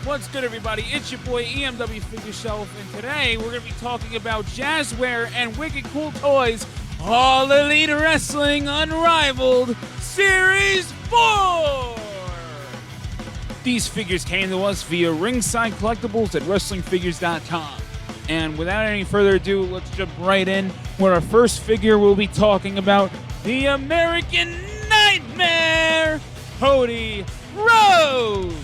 What's good, everybody? It's your boy EMW Figure Shelf, and today we're going to be talking about Jazwares and Wicked Cool Toys All Elite Wrestling Unrivaled Series 4! These figures came to us via Ringside Collectibles at WrestlingFigures.com. And without any further ado, let's jump right in, where our first figure we'll be talking about the American Nightmare, Cody Rhodes!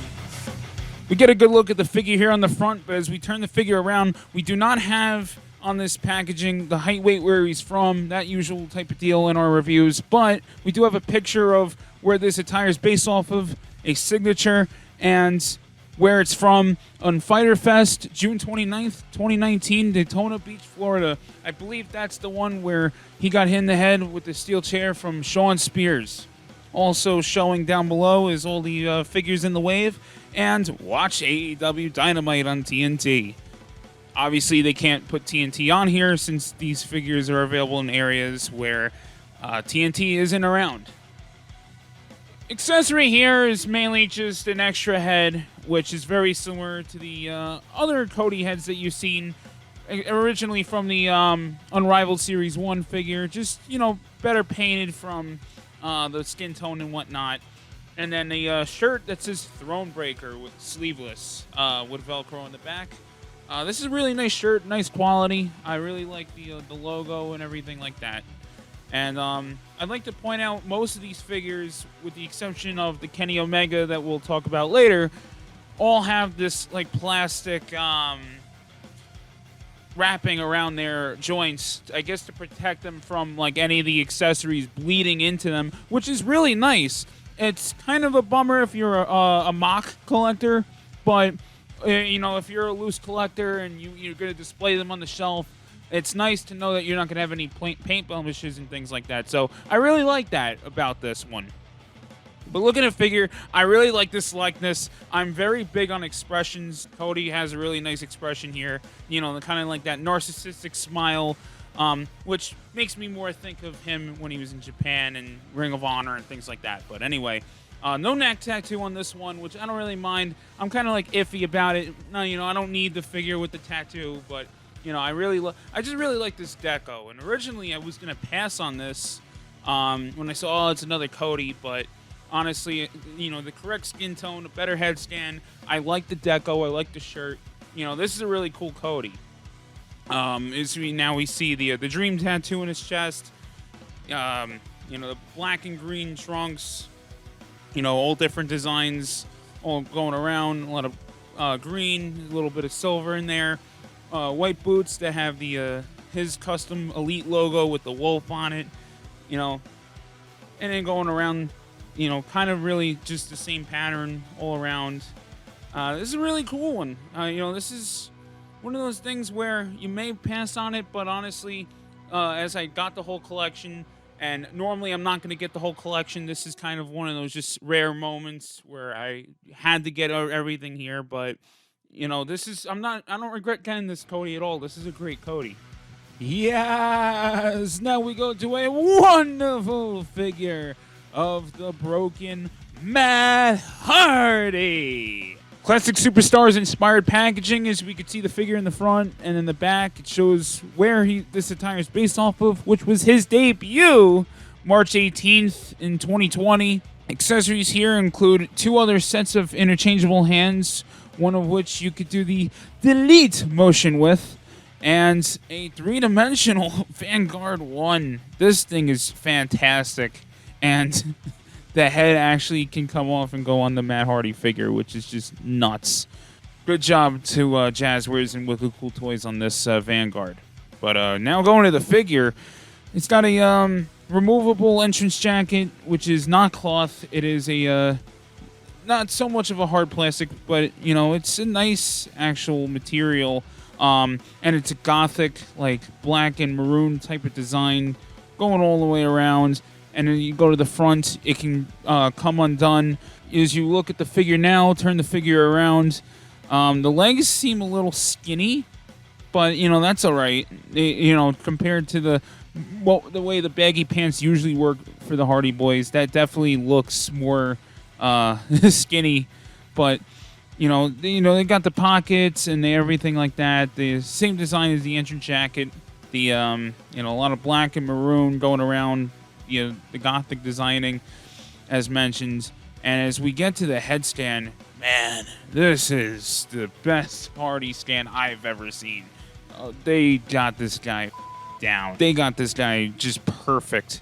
We get a good look at the figure here on the front, but as we turn the figure around, we do not have on this packaging the height, weight, where he's from, that usual type of deal in our reviews, but we do have a picture of where this attire is based off of, a signature, and where it's from on Fyter Fest, June 29th, 2019, Daytona Beach, Florida. I believe that's the one where he got hit in the head with the steel chair from Shawn Spears. Also showing down below is all the figures in the wave, and watch AEW Dynamite on TNT. Obviously, they can't put TNT on here since these figures are available in areas where TNT isn't around. Accessory here is mainly just an extra head, which is very similar to the other Cody heads that you've seen originally from the Unrivaled Series 1 figure. Just, better painted from the skin tone and whatnot. And then a shirt that says Thronebreaker with sleeveless with Velcro in the back. This is a really nice shirt, nice quality. I really like the logo and everything like that. And I'd like to point out most of these figures, with the exception of the Kenny Omega that we'll talk about later, all have this like plastic wrapping around their joints, I guess to protect them from like any of the accessories bleeding into them, which is really nice. It's kind of a bummer if you're a mock collector, but if you're a loose collector and you're going to display them on the shelf, it's nice to know that you're not going to have any paint blemishes and things like that. So I really like that about this one. But looking at figure, I really like this likeness. I'm very big on expressions. Cody has a really nice expression here. Kind of like that narcissistic smile, which makes me more think of him when he was in Japan and Ring of Honor and things like that. But anyway, no neck tattoo on this one, which I don't really mind. I'm kind of like iffy about it. No, I don't need the figure with the tattoo, but I just really like this deco. And originally I was gonna pass on this when I saw it's another Cody, but honestly, the correct skin tone, a better head scan. I like the deco. I like the shirt. This is a really cool Cody. Now we see the dream tattoo in his chest. The black and green trunks. All different designs, all going around. A lot of green, a little bit of silver in there. White boots that have the his custom Elite logo with the wolf on it. And then going around. Kind of really just the same pattern all around. This is a really cool one. This is one of those things where you may pass on it, but honestly, as I got the whole collection, and normally I'm not going to get the whole collection, this is kind of one of those just rare moments where I had to get everything here. But I don't regret getting this Cody at all. This is a great Cody. Yes. Now we go to a wonderful figure of the broken Matt Hardy. Classic Superstars inspired packaging, as we could see the figure in the front, and in the back it shows where this attire is based off of, which was his debut March 18th in 2020. Accessories here include 2 other sets of interchangeable hands, one of which you could do the delete motion with, and a 3-dimensional Vanguard 1. This thing is fantastic. And the head actually can come off and go on the Matt Hardy figure, which is just nuts. Good job to Jazwares and Wicked Cool Toys on this Vanguard. But now going to the figure, it's got a removable entrance jacket, which is not cloth. It is a not so much of a hard plastic, but it's a nice actual material. And it's a gothic, like black and maroon type of design going all the way around. And then you go to the front, it can come undone. As you look at the figure now, turn the figure around, the legs seem a little skinny, but, that's all right. Compared to the way the baggy pants usually work for the Hardy Boys, that definitely looks more skinny. But They got the pockets and everything like that. The same design as the entrance jacket. The a lot of black and maroon going around. The gothic designing, as mentioned. And as we get to the headstand, man, this is the best party stand I've ever seen. They got this guy down. They got this guy just perfect.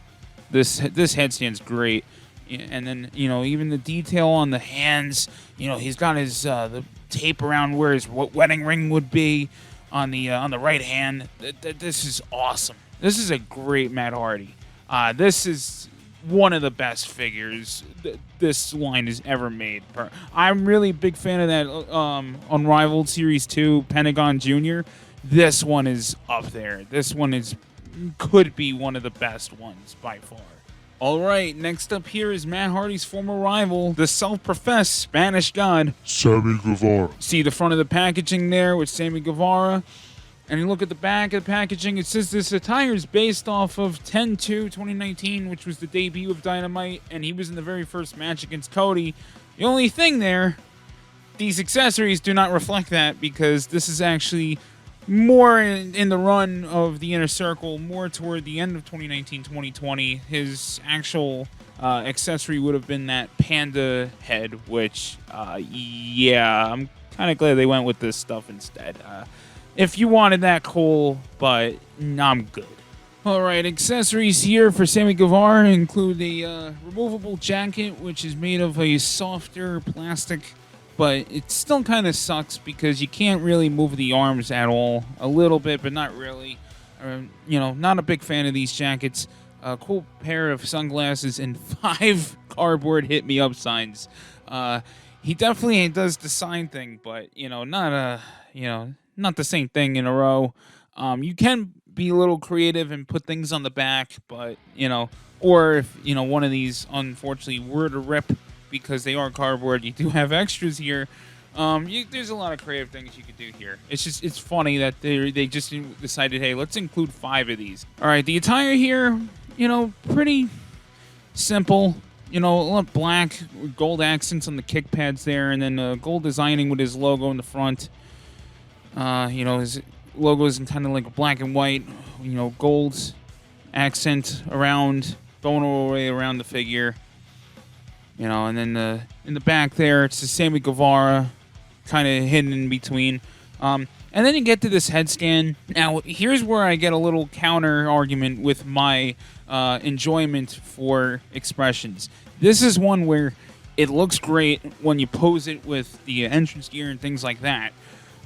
This headstand's great. And then, even the detail on the hands, he's got his the tape around where his wedding ring would be on the right hand. This is awesome. This is a great Matt Hardy. This is one of the best figures this line has ever made. I'm really a big fan of that Unrivaled Series 2 Pentagon Jr. This one is up there. This one could be one of the best ones by far. All right, next up here is Matt Hardy's former rival, the self-professed Spanish god, Sammy Guevara. See the front of the packaging there with Sammy Guevara. And you look at the back of the packaging, it says this attire is based off of 10/2/2019, which was the debut of Dynamite, and he was in the very first match against Cody. The only thing there, these accessories do not reflect that, because this is actually more in the run of the Inner Circle, more toward the end of 2019-2020. His actual accessory would have been that panda head, which, I'm kind of glad they went with this stuff instead. If you wanted that, cool, but I'm good. All right, accessories here for Sammy Guevara include a removable jacket, which is made of a softer plastic, but it still kind of sucks because you can't really move the arms at all. A little bit, but not really. Not a big fan of these jackets. A cool pair of sunglasses and 5 cardboard hit me up signs. He definitely does the sign thing, but not the same thing in a row. You can be a little creative and put things on the back, but or if one of these unfortunately were to rip because they are cardboard, you do have extras here. There's a lot of creative things you could do here. It's funny that they just decided, hey, let's include 5 of these. All right, the attire here, pretty simple. A lot of black with gold accents on the kick pads there, and then gold designing with his logo in the front. His logo is in kind of like black and white, gold accent around, going all the way around the figure. And then in the back there, it's the Sammy Guevara, kind of hidden in between. And then you get to this head scan. Now, here's where I get a little counter argument with my enjoyment for expressions. This is one where it looks great when you pose it with the entrance gear and things like that.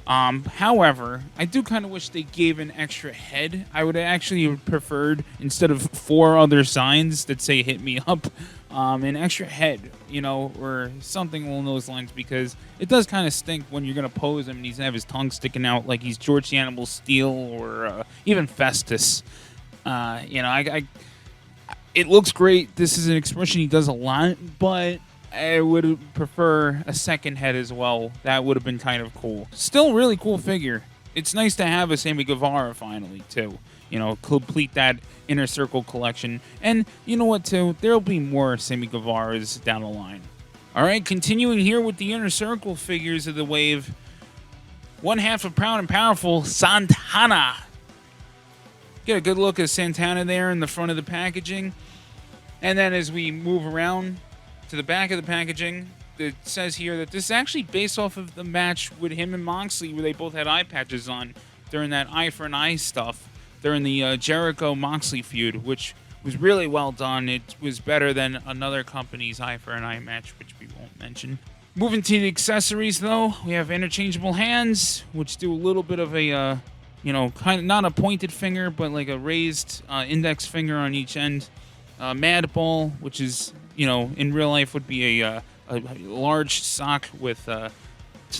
However, I do kind of wish they gave an extra head. I would actually have preferred, instead of 4 other signs that say "hit me up," an extra head, or something along those lines, because it does kind of stink when you're going to pose him and he's going to have his tongue sticking out like he's George the Animal Steel or even Festus. It looks great. This is an expression he does a lot, but I would prefer a second head as well. That would have been kind of cool. Still really cool figure. It's nice to have a Sammy Guevara finally, too. Complete that Inner Circle collection. And you know what, too? There'll be more Sammy Guevaras down the line. All right, continuing here with the Inner Circle figures of the wave. One half of Proud and Powerful, Santana. Get a good look at Santana there in the front of the packaging. And then as we move around to the back of the packaging, it says here that this is actually based off of the match with him and Moxley, where they both had eye patches on during that eye for an eye stuff during the Jericho-Moxley feud, which was really well done. It was better than another company's eye for an eye match, which we won't mention. Moving to the accessories, though, we have interchangeable hands, which do a little bit of a, kind of not a pointed finger, but like a raised index finger on each end. Mad Ball, which is, in real life would be a large sock with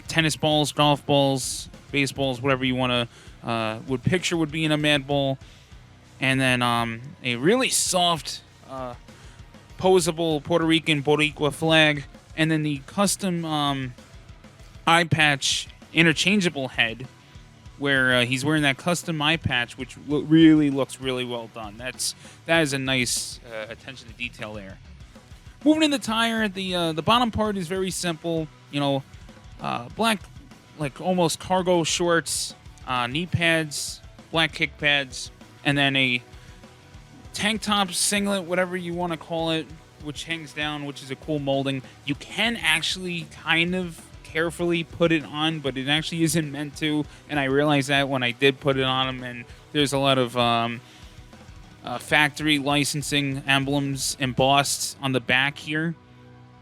tennis balls, golf balls, baseballs, whatever you want to would picture would be in a Mad Ball. And then a really soft, posable Puerto Rican Boricua flag. And then the custom eye patch interchangeable head, where he's wearing that custom eye patch, which really looks really well done. That is a nice attention to detail there. Moving in the tire, the bottom part is very simple. black, like almost cargo shorts, knee pads, black kick pads, and then a tank top, singlet, whatever you want to call it, which hangs down, which is a cool molding. You can actually kind of carefully put it on, but it actually isn't meant to, and I realized that when I did put it on him, and there's a lot of factory licensing emblems embossed on the back here,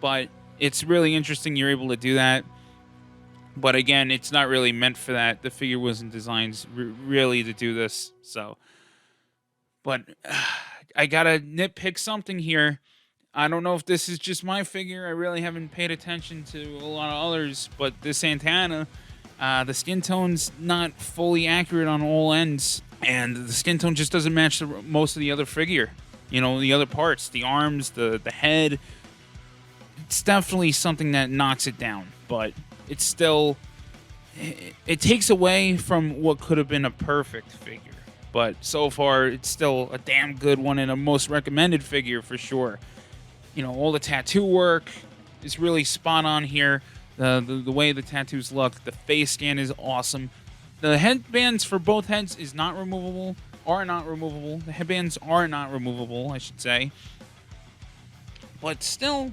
but it's really interesting you're able to do that. But again, it's not really meant for that. The figure wasn't designed really to do this, so. But I gotta nitpick something here. I don't know if this is just my figure. I really haven't paid attention to a lot of others, but this Santana, the skin tone's not fully accurate on all ends, and the skin tone just doesn't match most of the other figure. You know, the other parts, the arms, the head. It's definitely something that knocks it down, but it's still, it takes away from what could have been a perfect figure. But so far, it's still a damn good one and a most recommended figure for sure. You know, all the tattoo work is really spot on here. The way the tattoos look, the face scan is awesome. The headbands for both heads is not removable, are not removable. The headbands are not removable, I should say. But still,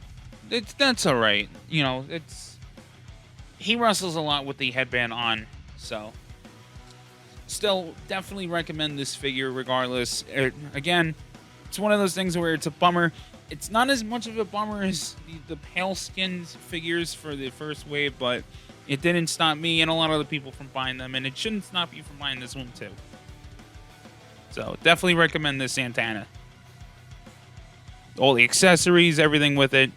that's all right. You know, he wrestles a lot with the headband on, so still definitely recommend this figure regardless. Again, it's one of those things where it's a bummer. It's not as much of a bummer as the pale-skinned figures for the first wave, but it didn't stop me and a lot of other people from buying them, and it shouldn't stop you from buying this one too. So definitely recommend this Santana. All the accessories, everything with it,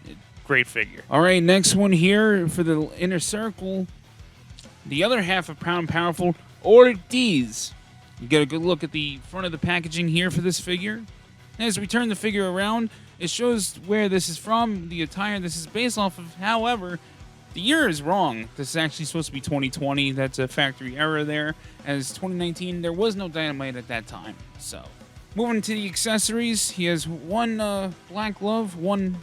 great figure. All right, next one here for the Inner Circle. The other half of Proud and Powerful, Ortiz. You get a good look at the front of the packaging here for this figure. As we turn the figure around, it shows where this is from, the attire this is based off of. However, the year is wrong. This is actually supposed to be 2020. That's a factory error there. As 2019, there was no Dynamite at that time. So, moving to the accessories, he has one black glove, one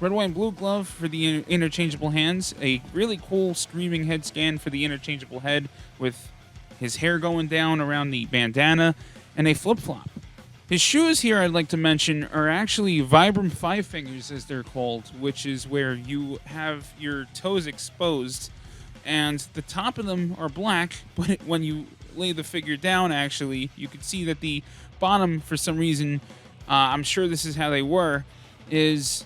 red, white, and blue glove for the interchangeable hands, a really cool streaming head scan for the interchangeable head with his hair going down around the bandana, and a flip-flop. His shoes here, I'd like to mention, are actually Vibram 5 fingers, as they're called, which is where you have your toes exposed, and the top of them are black, but when you lay the figure down, actually, you can see that the bottom, for some reason, I'm sure this is how they were, is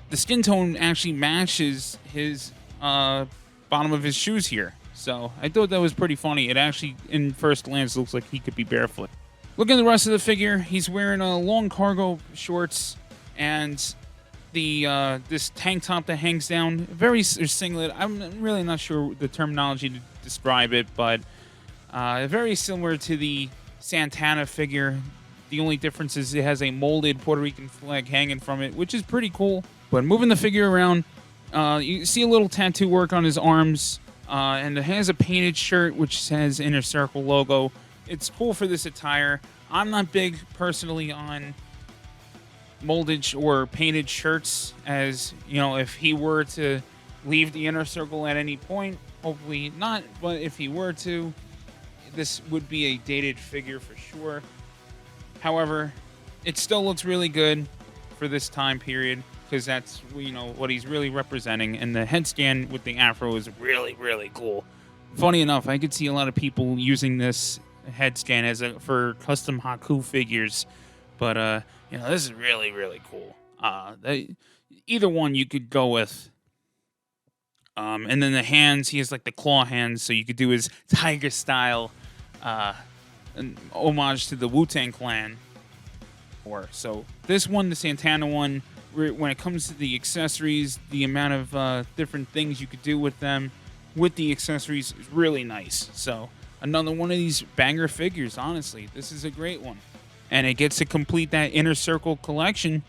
the skin tone actually matches his bottom of his shoes here. So I thought that was pretty funny. It actually, in first glance, looks like he could be barefoot. Look at the rest of the figure. He's wearing long cargo shorts and the this tank top that hangs down. Very singlet. I'm really not sure the terminology to describe it, but very similar to the Santana figure. The only difference is it has a molded Puerto Rican flag hanging from it, which is pretty cool. But moving the figure around, you see a little tattoo work on his arms, and it has a painted shirt which says Inner Circle logo. It's cool for this attire. I'm not big personally on molded or painted shirts, as you know, if he were to leave the Inner Circle at any point, hopefully not, but if he were to, this would be a dated figure for sure. However, it still looks really good for this time period, because that's, you know, what he's really representing, and the head scan with the afro is really, really cool. Funny enough, I could see a lot of people using this head scan as for custom Haku figures, but you know, this is really, really cool. Either one you could go with. And then the hands, he has like the claw hands, so you could do his tiger style, an homage to the Wu-Tang Clan. So this one, the Santana one, when it comes to the accessories, the amount of different things you could do with them, with the accessories, is really nice. So another one of these banger figures, honestly. This is a great one. And it gets to complete that Inner Circle collection.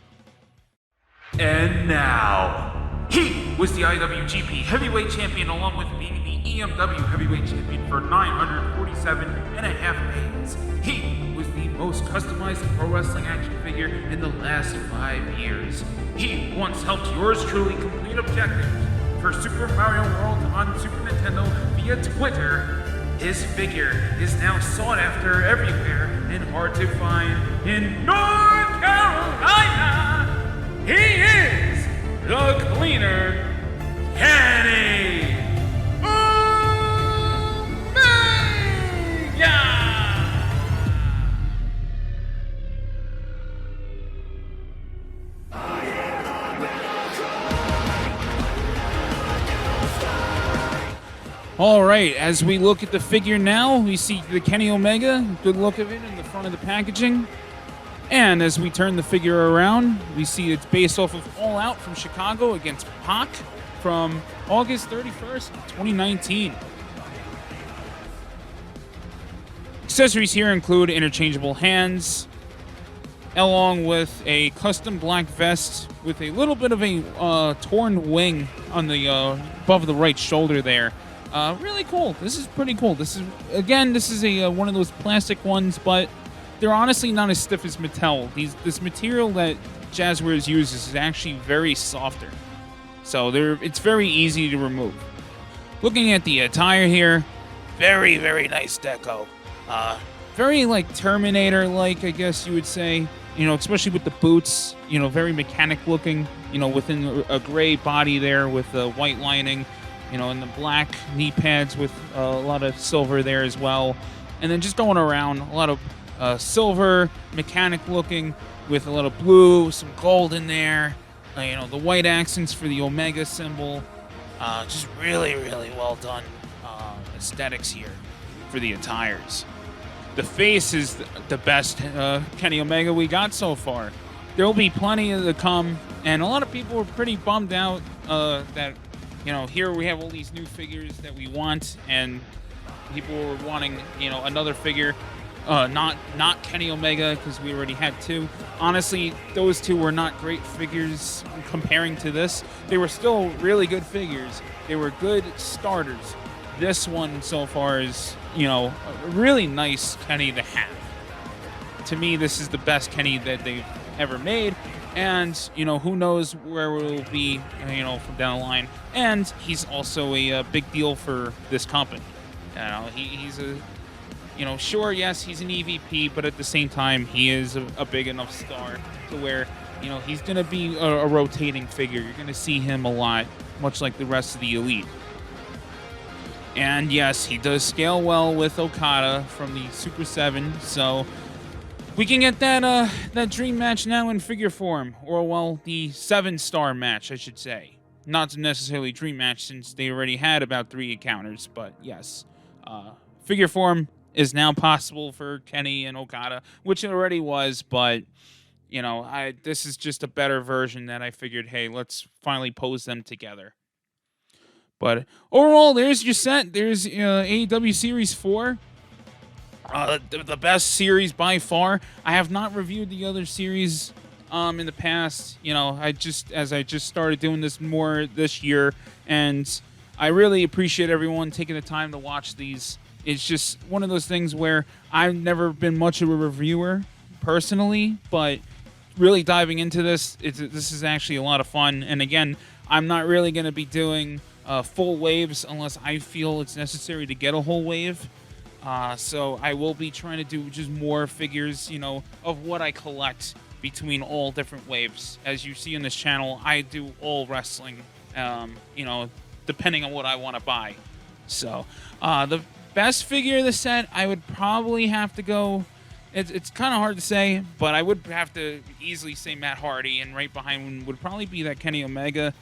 And now, he was the IWGP Heavyweight Champion, along with being the EMW Heavyweight Champion for 947 and a half days. He was the most customized pro wrestling action figure in the last 5 years. He once helped yours truly complete objectives for Super Mario World on Super Nintendo via Twitter. His figure is now sought after everywhere and hard to find in North Carolina. He is the Cleaner Kenny Omega! All right, as we look at the figure now, we see the Kenny Omega, good look of it in the front of the packaging. And as we turn the figure around, we see it's based off of All Out from Chicago against Pac from August 31st, 2019. Accessories here include interchangeable hands, along with a custom black vest with a little bit of a torn wing on the above the right shoulder there. Really cool. This is pretty cool. This is a one of those plastic ones, but they're honestly not as stiff as Mattel. This material that Jazwares uses is actually very softer, so it's very easy to remove. Looking at the attire here, very, very nice deco. Very like Terminator-like, I guess you would say. You know, especially with the boots. You know, very mechanic looking. You know, within a gray body there with the white lining. You know, and the black knee pads with a lot of silver there as well. And then just going around, a lot of silver, mechanic looking with a lot of blue, some gold in there. You know, the white accents for the Omega symbol. Just really, really well done aesthetics here for the attires. The face is the best Kenny Omega we got so far. There will be plenty to come, and a lot of people were pretty bummed out that, you know, here we have all these new figures that we want, and people were wanting, you know, another figure, not Kenny Omega, because we already had two. Honestly, those two were not great figures comparing to this. They were still really good figures. They were good starters. This one so far is, you know, a really nice Kenny to have. To me, this is the best Kenny that they've ever made. And, you know, who knows where we'll be, you know, from down the line. And he's also a big deal for this company. You know, he's a, you know, sure, yes, he's an EVP, but at the same time, he is a big enough star to where, you know, he's going to be a rotating figure. You're going to see him a lot, much like the rest of the Elite. And yes, he does scale well with Okada from the Super 7, so we can get that dream match now in figure form, or well, the 7-star match, I should say. Not necessarily dream match, since they already had about 3 encounters, but yes, figure form is now possible for Kenny and Okada, which it already was, but you know, this is just a better version that I figured, hey, let's finally pose them together. But overall, there's your set. There's AEW Series 4. The best series by far. I have not reviewed the other series in the past. You know, I just started doing this more this year, and I really appreciate everyone taking the time to watch these. It's just one of those things where I've never been much of a reviewer personally, but really diving into this is actually a lot of fun. And again, I'm not really going to be doing full waves unless I feel it's necessary to get a whole wave. So I will be trying to do just more figures, you know, of what I collect between all different waves. As you see in this channel, I do all wrestling, you know, depending on what I want to buy. So the best figure of the set, I would probably have to go, it's kind of hard to say, but I would have to easily say Matt Hardy, and right behind would probably be that Kenny Omega.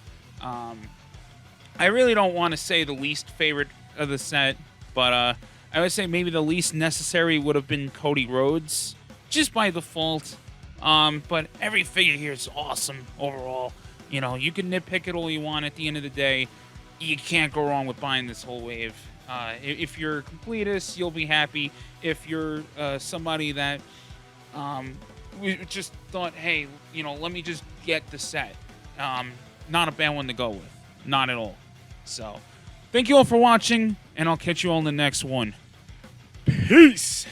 I really don't want to say the least favorite of the set, but I would say maybe the least necessary would have been Cody Rhodes, just by default. But every figure here is awesome overall. You know, you can nitpick it all you want. At the end of the day, you can't go wrong with buying this whole wave. If you're a completist, you'll be happy. If you're somebody that we just thought, hey, you know, let me just get the set. Not a bad one to go with. Not at all. So, thank you all for watching, and I'll catch you all in the next one. Peace!